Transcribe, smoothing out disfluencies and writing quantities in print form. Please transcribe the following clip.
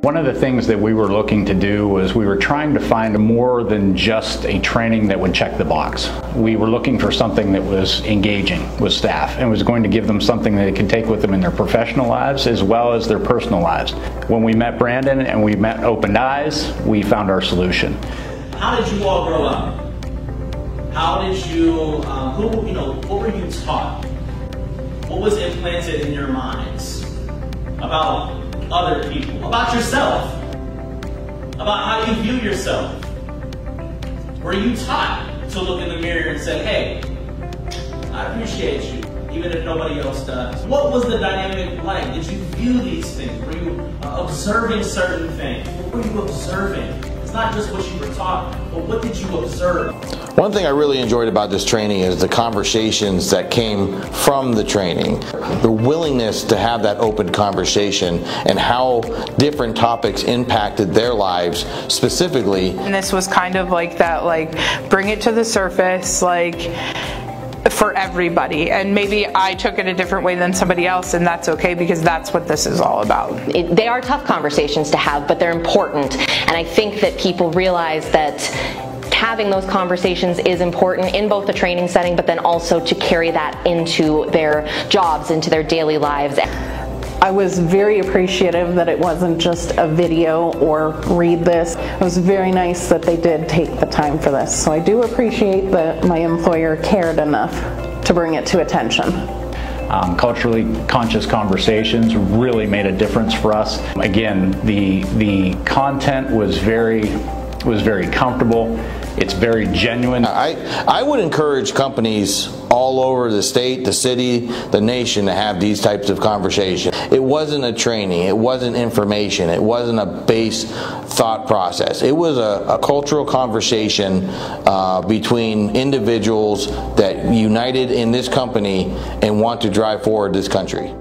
One of the things that we were looking to do was we were trying to find more than just a training that would check the box. We were looking for something that was engaging with staff and was going to give them something that they could take with them in their professional lives as well as their personal lives. When we met Brandon and we met Opened Eyes, we found our solution. How did you all grow up? How did you, what were you taught? What was implanted in your minds about other people, about yourself, about how you view yourself? Were you taught to look in the mirror and say, hey, I appreciate you, even if nobody else does? What was the dynamic like? Did you view these things? Were you observing certain things? What were you observing? It's not just what you were taught, but what did you observe? One thing I really enjoyed about this training is the conversations that came from the training. The willingness to have that open conversation and how different topics impacted their lives specifically. And this was kind of like that, bring it to the surface, for everybody. And maybe I took it a different way than somebody else, and that's okay because that's what this is all about. They are tough conversations to have, but they're important. And I think that people realize that having those conversations is important in both the training setting, but then also to carry that into their jobs, into their daily lives. I was very appreciative that it wasn't just a video or read this. It was very nice that they did take the time for this. So I do appreciate that my employer cared enough to bring it to attention. Culturally conscious conversations really made a difference for us. Again, the content was very comfortable. It's very genuine. I would encourage companies all over the state, the city, the nation to have these types of conversations. It wasn't a training, it wasn't information, it wasn't a base thought process. It was a cultural conversation between individuals that united in this company and want to drive forward this country.